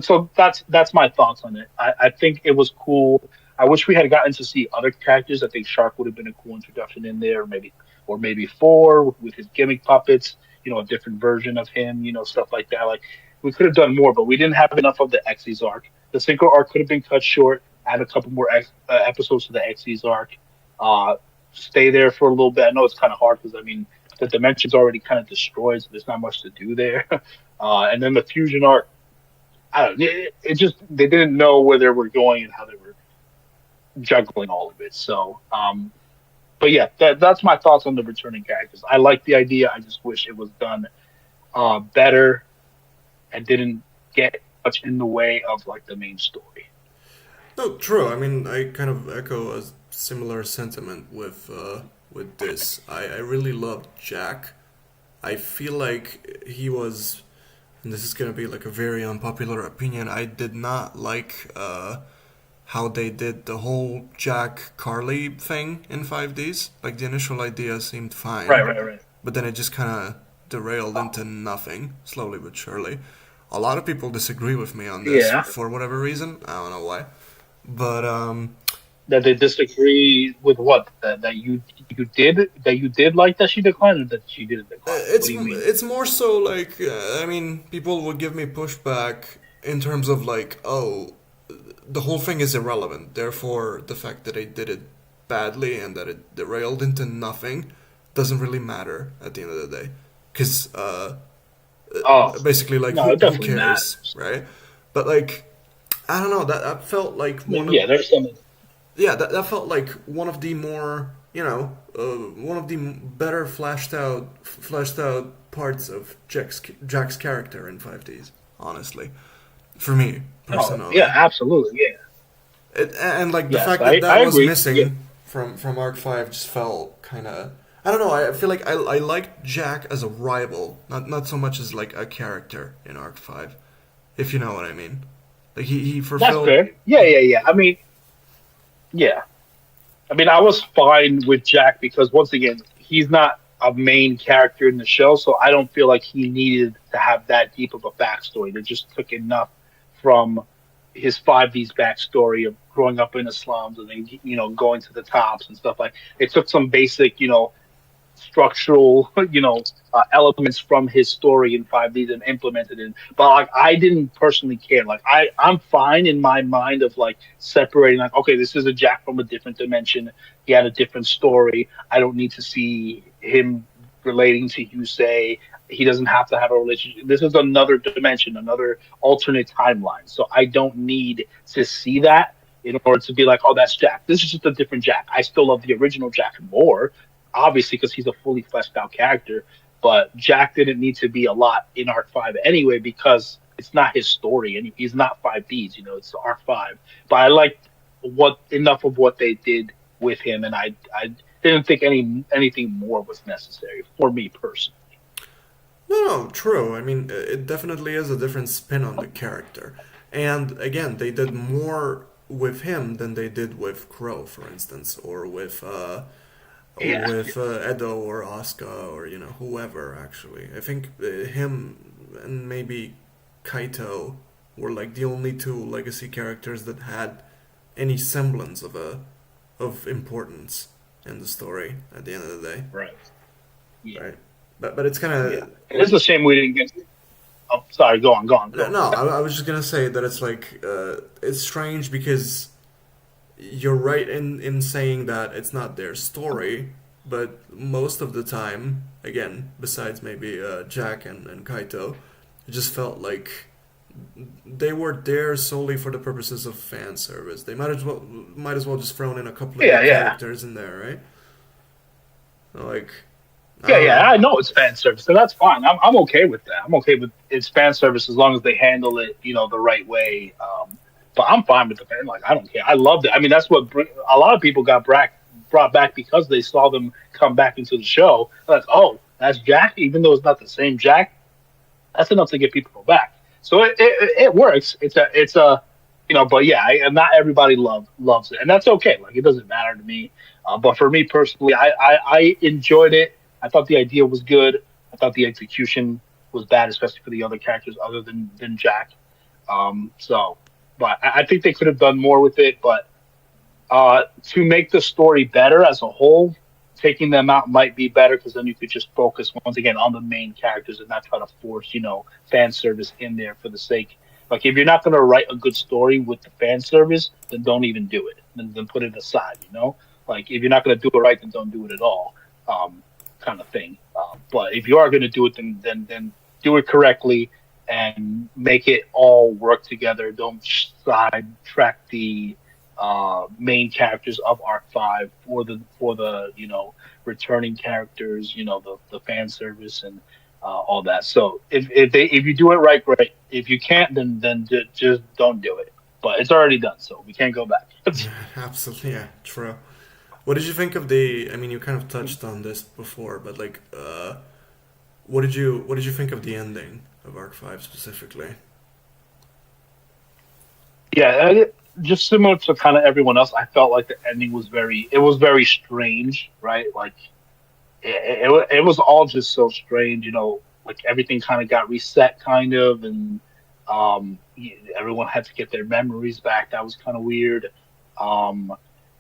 So that's my thoughts on it. I think it was cool. I wish we had gotten to see other characters. I think Shark would have been a cool introduction in there, or maybe four with his gimmick puppets. A different version of him. Stuff like that. Like we could have done more, but we didn't have enough of the Xyz arc. The Synchro arc could have been cut short. Add a couple more episodes to the Xyz arc. Uh, Stay there for a little bit. I know it's kind of hard because I mean the dimension's already kind of destroyed, so there's not much to do there. And then the fusion arc, I don't. It just they didn't know where they were going and how they were juggling all of it. So, but yeah, that's my thoughts on the returning characters. I like the idea. I just wish it was done better and didn't get much in the way of like the main story. No, true. I mean, I kind of echo a similar sentiment with this. I really loved Jack. I feel like he was, and this is gonna be like a very unpopular opinion. I did not like how they did the whole Jack Carly thing in 5Ds. Like the initial idea seemed Right, fine, right, right. but then it just kind of derailed into nothing, slowly but surely. A lot of people disagree with me on this Yeah. for whatever reason. I don't know why. But That they disagree with what that you did like that she declined, or that she didn't decline. What do you mean? It's more so like I mean, people would give me pushback in terms of like, oh, the whole thing is irrelevant. Therefore, the fact that I did it badly and that it derailed into nothing doesn't really matter at the end of the day. Because Oh basically, like, no, it who definitely cares, matters. right? But like, I don't know. That felt like I mean, one of yeah, there's some. that felt like one of the more one of the better fleshed out parts of Jack's character in 5Ds. Honestly, for me Oh yeah, personally. absolutely, yeah, And like the yes, fact that that I was agree. Yeah, missing from Arc Five just felt kind of. I don't know. I feel like I liked Jack as a rival, not so much as like a character in Arc Five, if you know what I mean. Like he that's fulfilled. fair. Yeah, yeah, yeah. I mean, yeah. I mean, I was fine with Jack because once again, he's not a main character in the show, so I don't feel like he needed to have that deep of a backstory. They just took enough from his 5D's backstory of growing up in the slums and then going to the tops and stuff like. It took some basic structural, elements from his story in 5Ds and implemented it. But like, I didn't personally care. Like, I'm fine in my mind of like separating. Like, okay, this is a Jack from a different dimension. He had a different story. I don't need to see him relating to Yusei. He doesn't have to have a relationship. This is another dimension, another alternate timeline. So I don't need to see that in order to be like, oh, that's Jack. This is just a different Jack. I still love the original Jack more, obviously because he's a fully fleshed out character. But Jack didn't need to be a lot in Arc Five anyway because it's not his story and he's not 5Ds. It's Arc Five. But I liked what enough of what they did with him, and I didn't think anything more was necessary for me personally. No, no, true. I mean, it definitely is a different spin on the character. And again, they did more with him than they did with Crow, for instance, or Yeah, with Edo or Asuka or whoever. Actually, I think him and maybe Kaito were like the only two legacy characters that had any semblance of importance in the story at the end of the day, right. Yeah, right? But it's kind yeah. of It is a shame we didn't get. Oh, sorry. Go on. Go on. no, Go. no. I was just gonna say that it's like it's strange because you're right in saying that it's not their story, but most of the time, again, besides maybe Jack and Kaito, it just felt like they were there solely for the purposes of fan service. They might as well just thrown in a couple of new Yeah, yeah. characters in there, right? Like I Yeah, don't yeah, know. I know it's fan service, so that's fine. I'm okay with that. I'm okay with it's fan service as long as they handle it, the right way. But I'm fine with the fan. Like, I don't care. I loved it. I mean, that's what a lot of people got brought back because they saw them come back into the show. Like, oh, that's Jack, even though it's not the same Jack. That's enough to get people back. So it works. But yeah, and not everybody loves it, and that's okay. Like, it doesn't matter to me. But for me personally, I enjoyed it. I thought the idea was good. I thought the execution was bad, especially for the other characters other than Jack. So, but I think they could have done more with it. But to make the story better as a whole, taking them out might be better because then you could just focus once again on the main characters and not try to force, fan service in there for the sake. Like, if you're not going to write a good story with the fan service, then don't even do it. Then put it aside. Like, if you're not going to do it right, then don't do it at all. Um, Kind of thing. But if you are going to do it, then do it correctly and make it all work together. Don't sidetrack the main characters of Arc Five for the returning characters, the fan service and all that. So if you do it right, great. If you can't, then just don't do it. But it's already done, so we can't go back. Absolutely, yeah, true. What did you think of the? I mean, you kind of touched on this before, but like, what did you think of the ending of Arc Five specifically? Yeah, just similar to kind of everyone else, I felt like the ending was very strange, right? Like it was all just so strange, like everything kind of got reset, kind of, and everyone had to get their memories back. That was kind of weird. Um,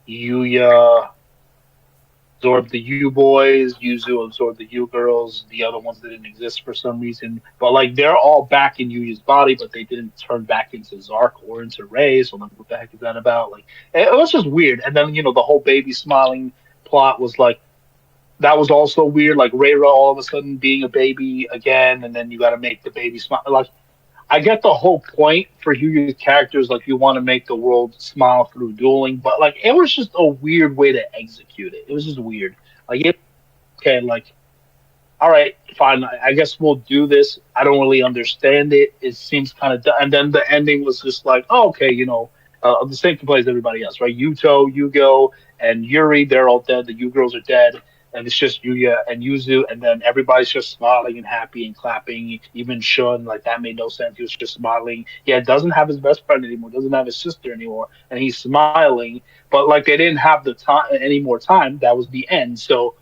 Yuya absorbed the U boys, Yuzu absorbed the U girls, the other ones didn't exist for some reason. But like they're all back in Yuya's body, but they didn't turn back into Zark or into Rei. So like, what the heck is that about? Like it was just weird. And then the whole baby smiling plot was like that was also weird. Like Rayra all of a sudden being a baby again, and then you got to make the baby smile. Like I get the whole point for Yuya's characters. Like you want to make the world smile through dueling, but like it was just a weird way to execute it. It was just weird. Like okay, like all right, fine. I guess we'll do this. I don't really understand it. It seems kind of, and then the ending was just like, oh, okay, the same complaint as everybody else, right? Yugo, and Yuri, they're all dead. The Yu girls are dead, and it's just Yuya and Yuzu, and then everybody's just smiling and happy and clapping. Even Shun, like that made no sense. He was just smiling. Yeah, doesn't have his best friend anymore. Doesn't have his sister anymore, and he's smiling. But like they didn't have the time any more time. That was the end. So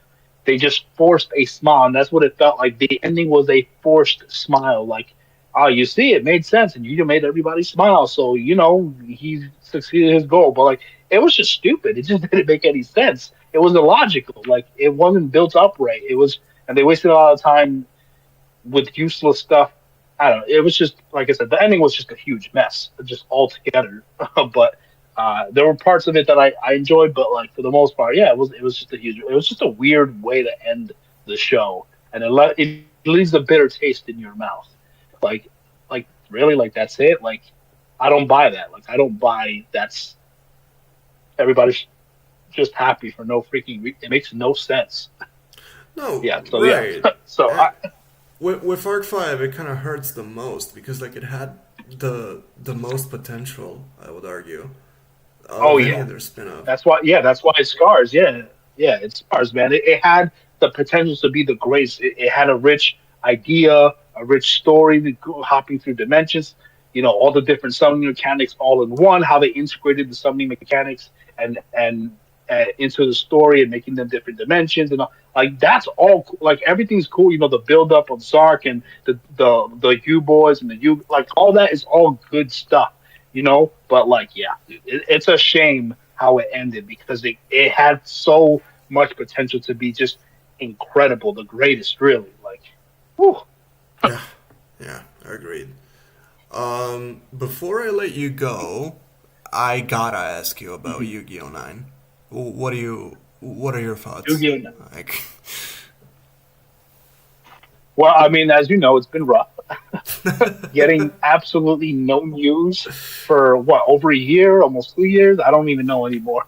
they just forced a smile, and that's what it felt like. The ending was a forced smile. Like, oh, you see, it made sense, and you made everybody smile, so he succeeded his goal. But like, it was just stupid. It just didn't make any sense. It was illogical. Like, it wasn't built up right. It was, and they wasted a lot of time with useless stuff. I don't know. It was just like I said, the ending was just a huge mess, just altogether. But there were parts of it that I enjoyed, but like for the most part, yeah, it was just it was just a weird way to end the show, and it leaves a bitter taste in your mouth. Like like really, like that's it. Like I don't buy that. Like I don't buy that's everybody's just happy for no freaking. It makes no sense. No, Yeah. So yeah. right. So And with Arc 5, it kind of hurts the most because like it had the most potential, I would argue, out oh of any yeah. other spin-off. That's why, yeah, that's why it scars. Yeah, yeah, it scars, man. It had the potential to be the greatest. It had a rich idea, a rich story, hopping through dimensions. All the different summoning mechanics all in one. How they integrated the summoning mechanics and into the story and making them different dimensions and all. Like that's all. Like everything's cool. The build up of Zark and the U boys and the U like all that is all good stuff. But like, yeah, it's a shame how it ended because it had so much potential to be just incredible, the greatest, really. Like, whew. Yeah, yeah, agreed. Before I let you go, I gotta ask you about Mhm. Yu-Gi-Oh! 9. What are your thoughts? Yu-Gi-Oh! Like, Well, I mean, as you know, it's been rough. Getting absolutely no news for what over a year, almost 2 years. I don't even know anymore.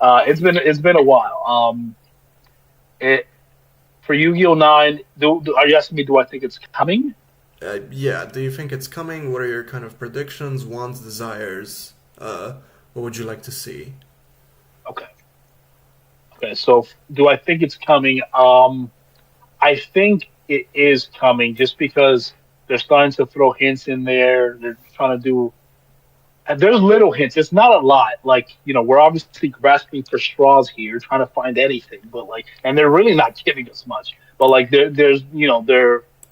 It's been a while. It for Yu-Gi-Oh! 9. Are you asking me? Do I think it's coming? yeah, do you think it's coming? What are your kind of predictions, wants, desires? What would you like to see? Okay. Okay. So, do I think it's coming? I think it is coming, just because they're starting to throw hints in there. They're trying to do. And there's little hints. It's not a lot. Like, we're obviously grasping for straws here, trying to find anything. But like, and they're really not giving us much. But like, there's,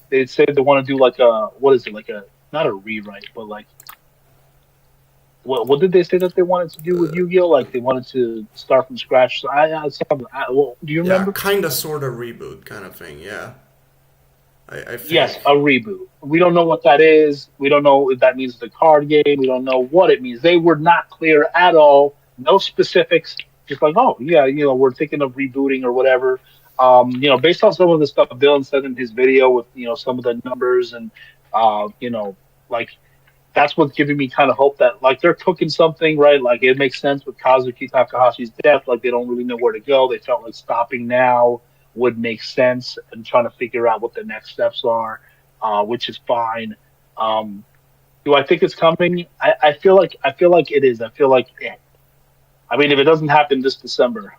they said they want to do like a, what is it? Like a, not a rewrite, but like, what did they say that they wanted to do with Yu-Gi-Oh? Like they wanted to start from scratch. So well, do you Yeah, remember? kinda, sorta reboot kind of thing. Yeah, I Yes, think. a reboot. We don't know what that is. We don't know if that means the card game. We don't know what it means. They were not clear at all. No specifics. Just like, oh yeah, we're thinking of rebooting or whatever. Based on some of the stuff Dylan said in his video with some of the numbers and like that's what's giving me kind of hope that like they're cooking something right. Like it makes sense with Kazuki Takahashi's death. Like they don't really know where to go. They felt like stopping now would make sense and trying to figure out what the next steps are, which is fine. Um, do I think it's coming? I feel like it is. I feel like I mean, if it doesn't happen this December,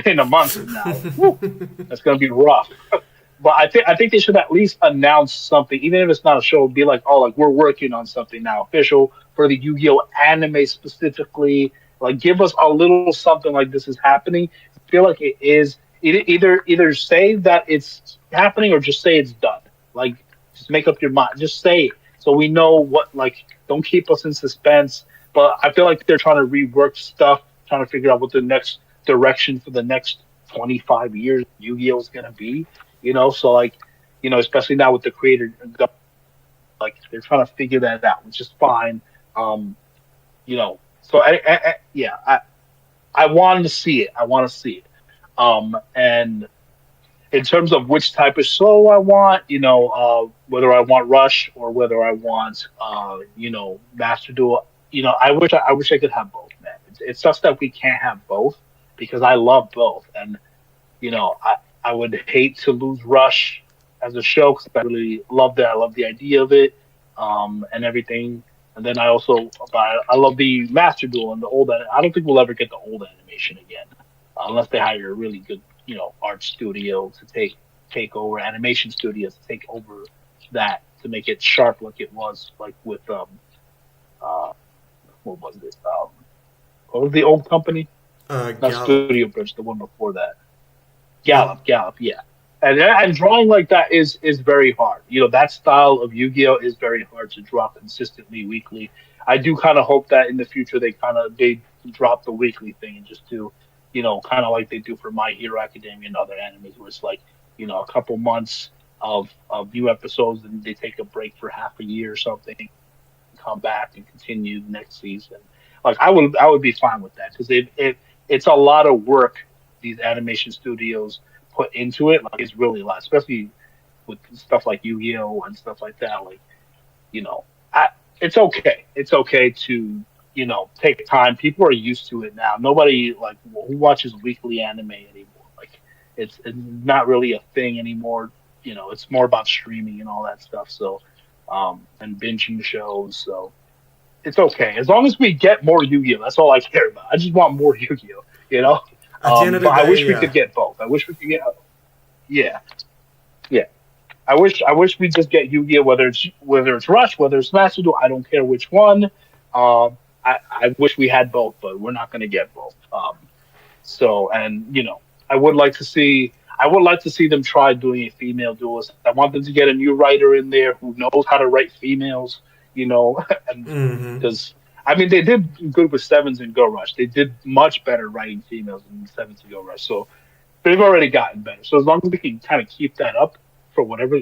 in a month from now, whew, that's going to be rough. But I think they should at least announce something, even if it's not a show. Be like, oh, like we're working on something now, official for the Yu-Gi-Oh anime specifically. Like, give us a little something like this is happening. I feel like it is. Either say that it's happening or just say it's done. Like, just make up your mind. Just say it so we know what. Like, don't keep us in suspense. But I feel like they're trying to rework stuff, trying to figure out what the next direction for the next 25 years Yu-Gi-Oh is gonna be. So like, especially now with the creator, like they're trying to figure that out, which is fine. Um, so yeah, I wanted to see it. I want to see it. And in terms of which type of show I want, whether I want Rush or whether I want, Master Duel, I wish I could have both, man. It sucks that we can't have both because I love both, and I would hate to lose Rush as a show because I really love that. I love the idea of it, and everything. And then I love the Master Duel and the old. I don't think we'll ever get the old animation again, unless they hire a really good, art studio to take over animation studios to take over that to make it sharp like it was like with uh what was it what was the old company, not Gallop. Studio Bridge, the one before that. Yep. Gallop, yeah. And drawing like that is very hard. That style of Yu-Gi-Oh is very hard to draw consistently weekly. I do kind of hope that in the future they drop the weekly thing and just do, kind of like they do for My Hero Academia and other animes, where it's like, a couple months of new episodes and they take a break for half a year or something, come back and continue the next season. Like I would be fine with that because it's a lot of work these animation studios put into it. Like it's really a lot, especially with stuff like Yu-Gi-Oh and stuff like that. Like you know, I it's okay. It's okay to take time. People are used to it now. Nobody like who watches weekly anime anymore. Like it's not really a thing anymore. It's more about streaming and all that stuff. So and binging shows. So it's okay as long as we get more Yu-Gi-Oh. That's all I care about. I just want more Yu-Gi-Oh. You know, At the end of but the I day, wish we yeah. could get both. I wish we could get yeah, yeah. I wish we just get Yu-Gi-Oh. Whether it's Rush, whether it's Master Duel. I don't care which one. I wish we had both, but we're not going to get both. So and I would like to see. I would like to see them try doing a female duelist. I want them to get a new writer in there who knows how to write females. And Mm-hmm. because I mean they did good with Sevens and Go Rush. They did much better writing females than Sevens and Go Rush. So they've already gotten better. So as long as we can kind of keep that up for whatever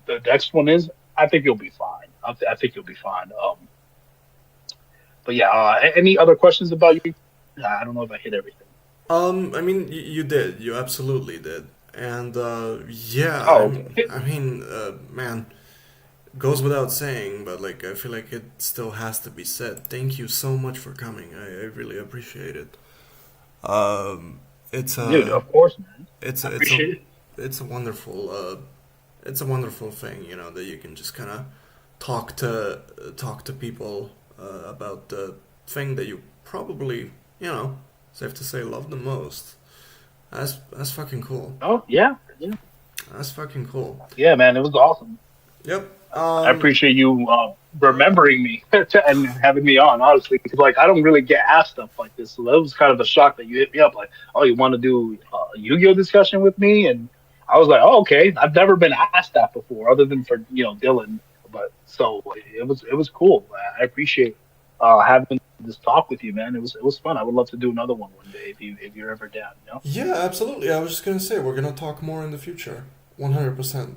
the next one is, I think you'll be fine. I think you'll be fine. But yeah, any other questions about you? I don't know if I hit everything. I mean, you did. You absolutely did. And yeah, Oh, okay. I mean, man, goes without saying, but like, I feel like it still has to be said. Thank you so much for coming. I really appreciate it. Um, it's Dude, a, of course, man. it's I a, it's a, appreciate it. it's a wonderful, it's a wonderful thing, that you can just kind of talk to people about the thing that you probably, safe to say, love the most. That's fucking cool. Oh, yeah. Yeah. That's fucking cool. Yeah, man. It was awesome. Yep. I appreciate you remembering me and having me on, honestly, because like I don't really get asked stuff like this, so that was kind of a shock that you hit me up, like, oh, you want to do a Yu-Gi-Oh discussion with me, and I was like, oh, okay, I've never been asked that before, other than for Dylan, but so it was cool. I appreciate having this talk with you, man. It was fun. I would love to do another one day if you're ever down. Yeah, absolutely. I was just gonna say we're gonna talk more in the future. 100%.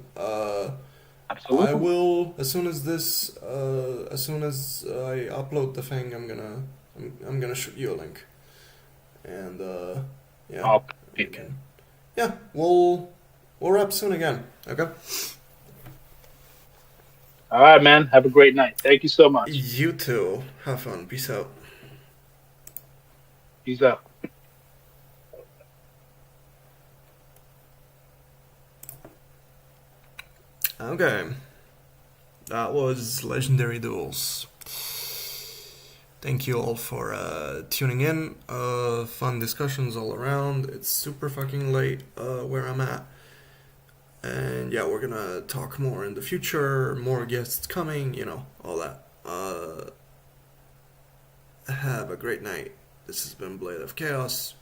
I Absolutely. will as soon as I upload the thing. I'm gonna shoot you a link, and yeah, Oh, we man. can. Yeah, we'll wrap soon again. Okay. All right, man. Have a great night. Thank you so much. You too. Have fun. Peace out. Peace out. Okay. That was Legendary Duels. Thank you all for tuning in. Fun discussions all around. It's super fucking late where I'm at. And yeah, we're gonna talk more in the future, more guests coming, all that. Have a great night. This has been Blade of Chaos,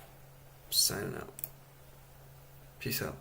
signing out. Peace out.